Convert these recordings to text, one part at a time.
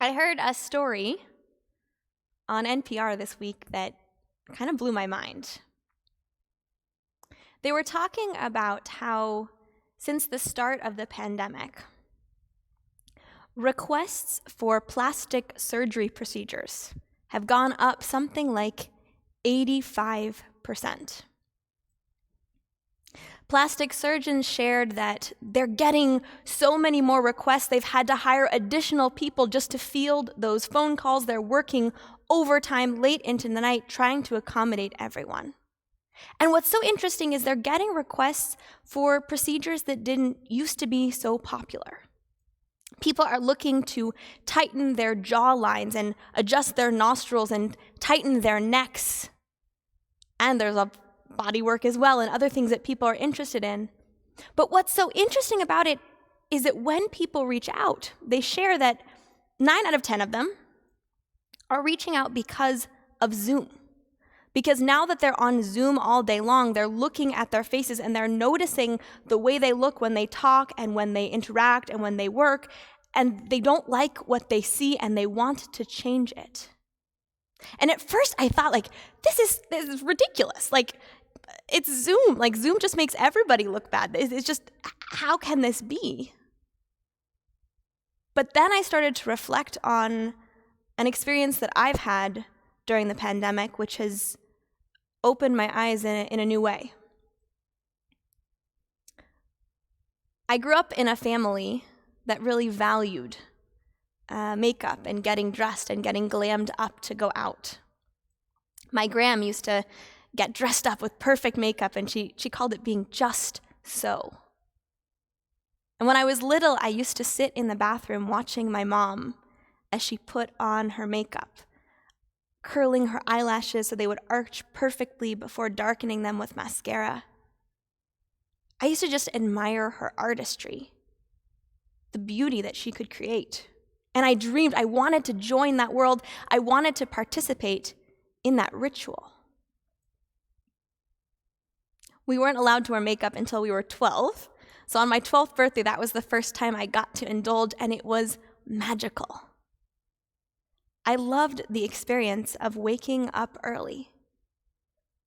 I heard a story on NPR this week that kind of blew my mind. They were talking about how, since the start of the pandemic, requests for plastic surgery procedures have gone up something like 85%. Plastic surgeons shared that they're getting so many more requests, they've had to hire additional people just to field those phone calls. They're working overtime late into the night trying to accommodate everyone. And what's so interesting is they're getting requests for procedures that didn't used to be so popular. People are looking to tighten their jaw lines and adjust their nostrils and tighten their necks. And there's a body work as well and other things that people are interested in. But what's so interesting about it is that when people reach out, they share that 9 out of 10 of them are reaching out because of Zoom. Because now that they're on Zoom all day long, they're looking at their faces and they're noticing the way they look when they talk and when they interact and when they work, and they don't like what they see and they want to change it. And at first I thought, this is ridiculous. It's Zoom. Zoom just makes everybody look bad. It's just, how can this be? But then I started to reflect on an experience that I've had during the pandemic, which has opened my eyes in a new way. I grew up in a family that really valued makeup and getting dressed and getting glammed up to go out. My gram used to get dressed up with perfect makeup, and she called it being just so. And when I was little, I used to sit in the bathroom watching my mom as she put on her makeup, curling her eyelashes so they would arch perfectly before darkening them with mascara. I used to just admire her artistry, the beauty that she could create. And I dreamed, I wanted to join that world. I wanted to participate in that ritual. We weren't allowed to wear makeup until we were 12. So on my 12th birthday, that was the first time I got to indulge, and it was magical. I loved the experience of waking up early,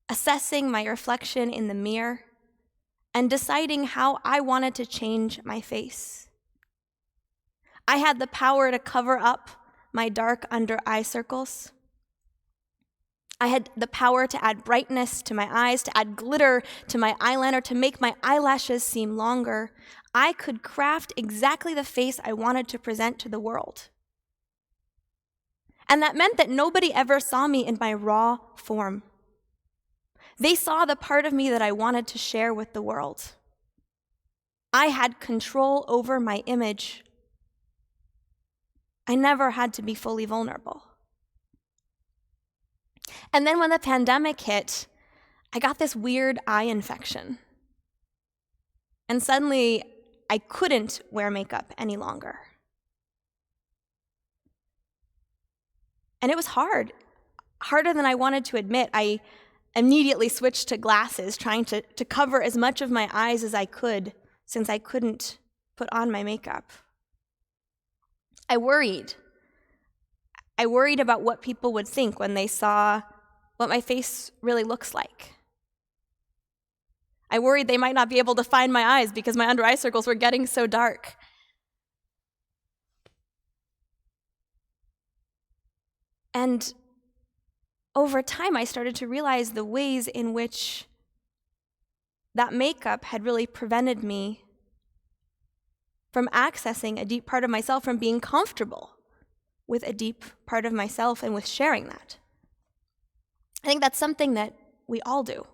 assessing my reflection in the mirror, and deciding how I wanted to change my face. I had the power to cover up my dark under eye circles. I had the power to add brightness to my eyes, to add glitter to my eyeliner, to make my eyelashes seem longer. I could craft exactly the face I wanted to present to the world. And that meant that nobody ever saw me in my raw form. They saw the part of me that I wanted to share with the world. I had control over my image. I never had to be fully vulnerable. And then when the pandemic hit, I got this weird eye infection. And suddenly, I couldn't wear makeup any longer. And it was hard, harder than I wanted to admit. I immediately switched to glasses, trying to cover as much of my eyes as I could, since I couldn't put on my makeup. I worried. I worried about what people would think when they saw what my face really looks like. I worried they might not be able to find my eyes because my under eye circles were getting so dark. And over time, I started to realize the ways in which that makeup had really prevented me from accessing a deep part of myself, from being comfortable with a deep part of myself and with sharing that. I think that's something that we all do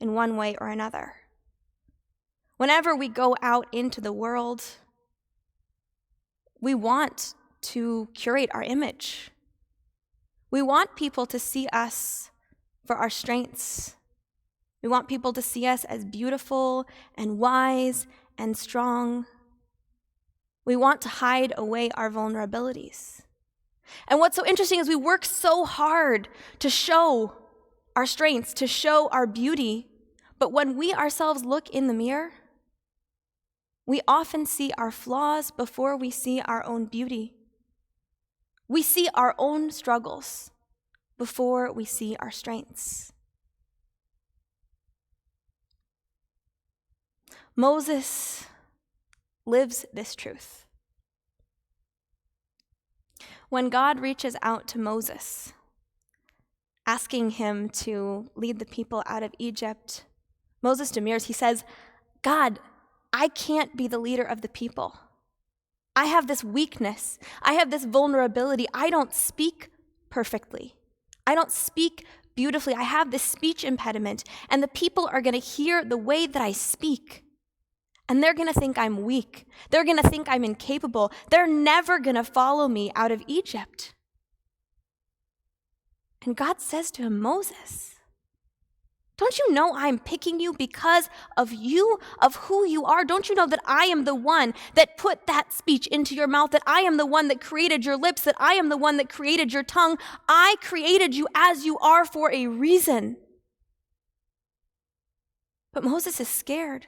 in one way or another. Whenever we go out into the world, we want to curate our image. We want people to see us for our strengths. We want people to see us as beautiful and wise and strong. We want to hide away our vulnerabilities. And what's so interesting is we work so hard to show our strengths, to show our beauty, but when we ourselves look in the mirror, we often see our flaws before we see our own beauty. We see our own struggles before we see our strengths. Moses lives this truth. When God reaches out to Moses, asking him to lead the people out of Egypt, Moses demurs. He says, God, I can't be the leader of the people. I have this weakness. I have this vulnerability. I don't speak perfectly. I don't speak beautifully. I have this speech impediment, and the people are going to hear the way that I speak. And they're going to think I'm weak. They're going to think I'm incapable. They're never going to follow me out of Egypt. And God says to him, Moses, don't you know I'm picking you because of you, of who you are? Don't you know that I am the one that put that speech into your mouth, that I am the one that created your lips, that I am the one that created your tongue? I created you as you are for a reason. But Moses is scared.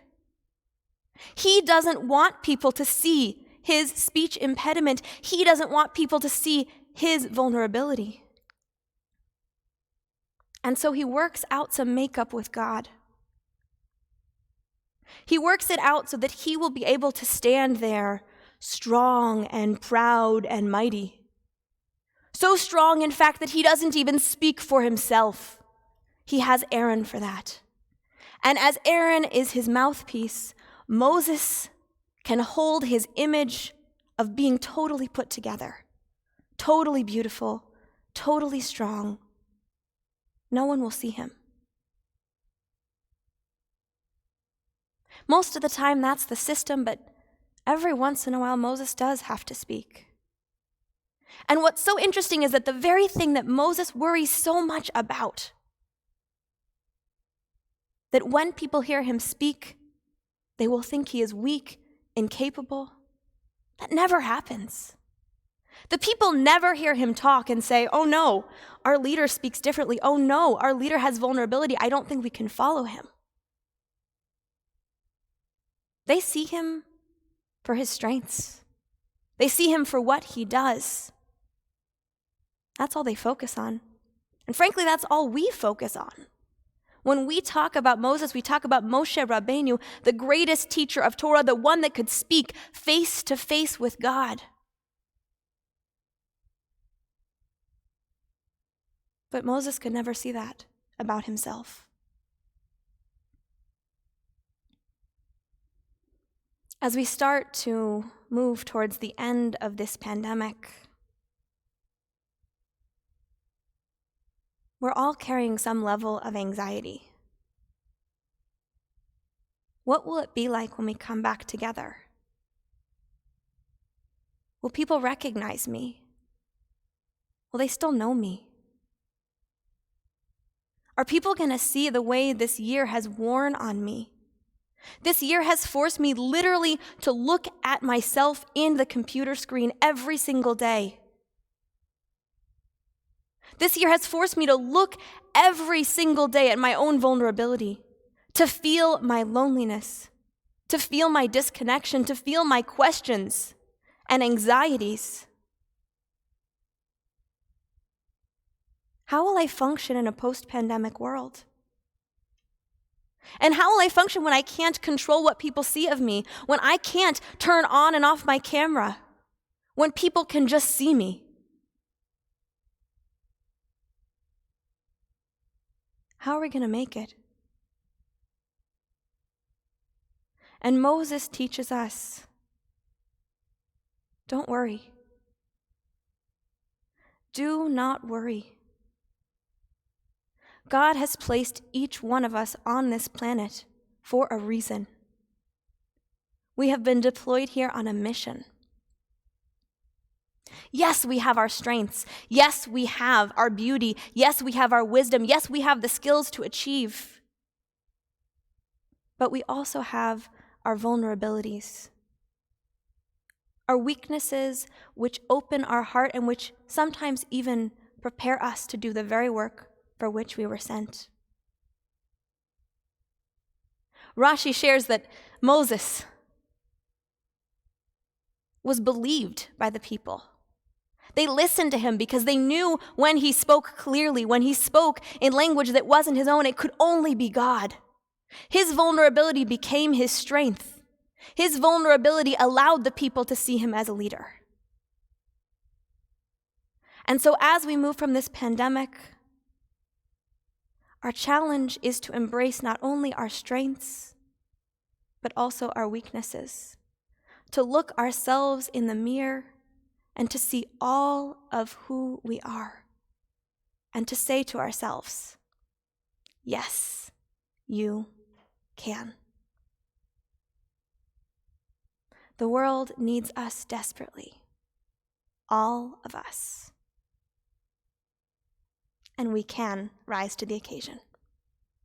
He doesn't want people to see his speech impediment. He doesn't want people to see his vulnerability. And so he works out some makeup with God. He works it out so that he will be able to stand there strong and proud and mighty. So strong, in fact, that he doesn't even speak for himself. He has Aaron for that. And as Aaron is his mouthpiece, Moses can hold his image of being totally put together, totally beautiful, totally strong. No one will see him. Most of the time, that's the system, but every once in a while, Moses does have to speak. And what's so interesting is that the very thing that Moses worries so much about, that when people hear him speak, they will think he is weak, incapable. That never happens. The people never hear him talk and say, oh no, our leader speaks differently. Oh no, our leader has vulnerability. I don't think we can follow him. They see him for his strengths. They see him for what he does. That's all they focus on. And frankly, that's all we focus on. When we talk about Moses, we talk about Moshe Rabbeinu, the greatest teacher of Torah, the one that could speak face to face with God. But Moses could never see that about himself. As we start to move towards the end of this pandemic, we're all carrying some level of anxiety. What will it be like when we come back together? Will people recognize me? Will they still know me? Are people going to see the way this year has worn on me? This year has forced me literally to look at myself in the computer screen every single day. This year has forced me to look every single day at my own vulnerability, to feel my loneliness, to feel my disconnection, to feel my questions and anxieties. How will I function in a post-pandemic world? And how will I function when I can't control what people see of me, when I can't turn on and off my camera, when people can just see me? How are we going to make it? And Moses teaches us, don't worry. Do not worry. God has placed each one of us on this planet for a reason. We have been deployed here on a mission. Yes, we have our strengths. Yes, we have our beauty. Yes, we have our wisdom. Yes, we have the skills to achieve. But we also have our vulnerabilities, our weaknesses which open our heart and which sometimes even prepare us to do the very work for which we were sent. Rashi shares that Moses was believed by the people, They listened to him because they knew when he spoke clearly, when he spoke in language that wasn't his own, it could only be God. His vulnerability became his strength. His vulnerability allowed the people to see him as a leader. And so as we move from this pandemic, our challenge is to embrace not only our strengths, but also our weaknesses, to look ourselves in the mirror and to see all of who we are, and to say to ourselves, yes, you can. The world needs us desperately, all of us. And we can rise to the occasion.